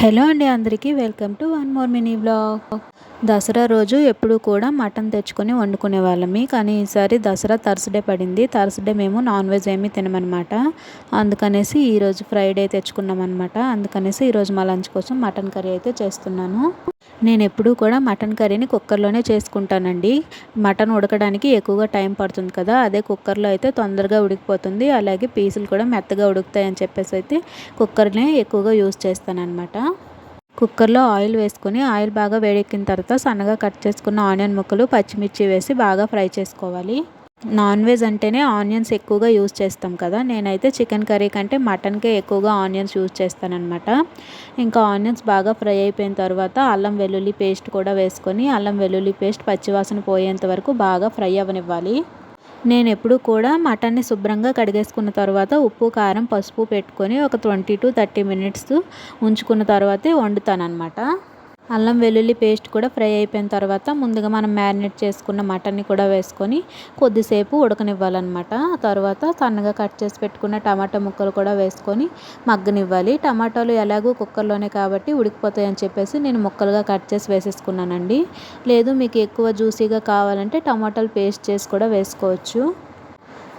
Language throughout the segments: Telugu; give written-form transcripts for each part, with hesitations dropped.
హలో అండి, అందరికీ welcome to one more mini blog. Dasara రోజు ఎప్పుడు కూడా మటన్ తెచ్చుకొని వండుకునే వాళ్ళమి. కానీ ఈసారి దసరా థర్స్డే పడింది. థర్స్డే మేము నాన్ వెజ్ ఏమీ తినమన్నమాట. అందుకనేసి ఈరోజు ఫ్రైడే తెచ్చుకున్నాం అనమాట. అందుకనేసి ఈరోజు మా లంచ్ కోసం మటన్ కర్రీ అయితే చేస్తున్నాను. నేను ఎప్పుడూ కూడా మటన్ కర్రీని కుక్కర్లోనే చేసుకుంటానండి. మటన్ ఉడకడానికి ఎక్కువగా టైం పడుతుంది కదా, అదే కుక్కర్లో అయితే తొందరగా ఉడికిపోతుంది. అలాగే పీసులు కూడా మెత్తగా ఉడుకుతాయి అని చెప్పేసి అయితే కుక్కర్నే ఎక్కువగా యూజ్ చేస్తానన్నమాట. కుక్కర్లో ఆయిల్ వేసుకొని ఆయిల్ బాగా వేడెక్కిన తర్వాత సన్నగా కట్ చేసుకున్న ఆనియన్ ముక్కలు, పచ్చిమిర్చి వేసి బాగా ఫ్రై చేసుకోవాలి. నాన్ వెజ్ అంటేనే ఆనియన్స్ ఎక్కువగా యూజ్ చేస్తాం కదా. నేనైతే చికెన్ కర్రీ కంటే మటన్కే ఎక్కువగా ఆనియన్స్ యూజ్ చేస్తానన్నమాట. ఇంకా ఆనియన్స్ బాగా ఫ్రై అయిపోయిన తర్వాత అల్లం వెల్లుల్లి పేస్ట్ కూడా వేసుకొని అల్లం వెల్లుల్లి పేస్ట్ పచ్చివాసన పోయేంత వరకు బాగా ఫ్రై అవ్వనివ్వాలి. నేను ఎప్పుడు కూడా మటన్ని శుభ్రంగా కడిగేసుకున్న తర్వాత ఉప్పు, కారం, పసుపు పెట్టుకొని ఒక 20 to 30 minutes ఉంచుకున్న తర్వాతే వండుతానన్నమాట. అల్లం వెల్లుల్లి పేస్ట్ కూడా ఫ్రై అయిపోయిన తర్వాత ముందుగా మనం మ్యారినేట్ చేసుకున్న మటన్ని కూడా వేసుకొని కొద్దిసేపు ఉడకనివ్వాలన్నమాట. తర్వాత సన్నగా కట్ చేసి పెట్టుకున్న టమాటా ముక్కలు కూడా వేసుకొని మగ్గనివ్వాలి. టమాటాలు ఎలాగో కుక్కర్లోనే కాబట్టి ఉడికిపోతాయని చెప్పేసి నేను ముక్కలుగా కట్ చేసి వేసేసుకున్నానండి. లేదు మీకు ఎక్కువ జ్యూసీగా కావాలంటే టమాటాలు పేస్ట్ చేసి కూడా వేసుకోవచ్చు.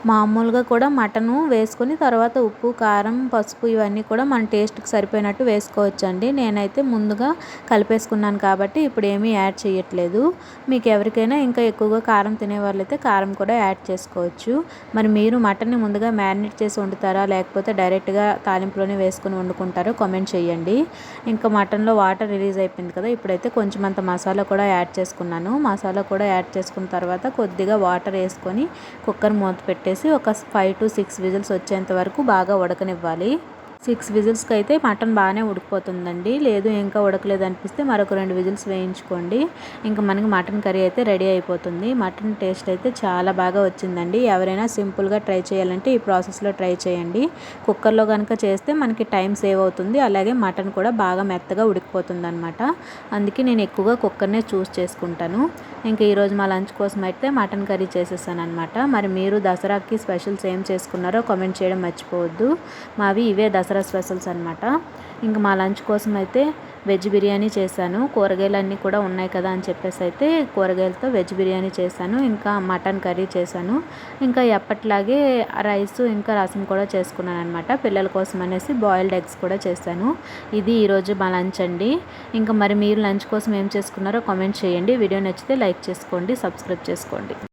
మామూలుగా కూడా మటను వేసుకొని తర్వాత ఉప్పు, కారం, పసుపు ఇవన్నీ కూడా మన టేస్ట్కి సరిపోయినట్టు వేసుకోవచ్చండి. నేనైతే ముందుగా కలిపేసుకున్నాను కాబట్టి ఇప్పుడు ఏమీ యాడ్ చేయట్లేదు. మీకు ఎవరికైనా ఇంకా ఎక్కువగా కారం తినే వాళ్ళైతే కారం కూడా యాడ్ చేసుకోవచ్చు. మరి మీరు మటన్ని ముందుగా మ్యారినేట్ చేసి వండుతారా, లేకపోతే డైరెక్ట్గా తాలింపులోనే వేసుకొని వండుకుంటారో కామెంట్ చేయండి. ఇంకా మటన్లో వాటర్ రిలీజ్ అయిపోయింది కదా, ఇప్పుడైతే కొంచెం అంత మసాలా కూడా యాడ్ చేసుకున్నాను. మసాలా కూడా యాడ్ చేసుకున్న తర్వాత కొద్దిగా వాటర్ వేసుకొని కుక్కర్ మూత పెట్టేసి ఒక 5 to 6 విజిల్స్ వచ్చేంత వరకు బాగా ఉడకనివ్వాలి. 6 విజిల్స్కి అయితే మటన్ బాగానే ఉడికిపోతుందండి. లేదు ఇంకా ఉడకలేదు అనిపిస్తే మరొక 2 విజిల్స్ వేయించుకోండి. ఇంకా మనకి మటన్ కర్రీ అయితే రెడీ అయిపోతుంది. మటన్ టేస్ట్ అయితే చాలా బాగా వచ్చిందండి. ఎవరైనా సింపుల్గా ట్రై చేయాలంటే ఈ ప్రాసెస్లో ట్రై చేయండి. కుక్కర్లో కనుక చేస్తే మనకి టైం సేవ్ అవుతుంది. అలాగే మటన్ కూడా బాగా మెత్తగా ఉడికిపోతుంది అనమాట. అందుకే నేను ఎక్కువగా కుక్కర్నే చూస్ చేసుకుంటాను. ఇంకా ఈరోజు మా లంచ్ కోసం అయితే మటన్ కర్రీ చేసేసాను అనమాట. మరి మీరు దసరాకి స్పెషల్స్ ఏం చేసుకున్నారో కామెంట్ చేయడం మర్చిపోవద్దు. మావి ఇవే దసరా స్పెషల్స్ అనమాట. ఇంకా మా లంచ్ కోసం అయితే వెజ్ బిర్యానీ చేశాను. కూరగాయలన్నీ కూడా ఉన్నాయి కదా అని చెప్పేసి అయితే కూరగాయలతో వెజ్ బిర్యానీ చేశాను. ఇంకా మటన్ కర్రీ చేశాను. ఇంకా ఎప్పట్లాగే రైస్ ఇంకా రసం కూడా చేసుకున్నాను అనమాట. పిల్లల కోసం అనేసి బాయిల్డ్ ఎగ్స్ కూడా చేశాను. ఇది ఈరోజు మా లంచ్ అండి. ఇంకా మరి మీరు లంచ్ కోసం ఏం చేసుకున్నారో కామెంట్ చేయండి. వీడియో నచ్చితే లైక్ చేసుకోండి, సబ్స్క్రైబ్ చేసుకోండి.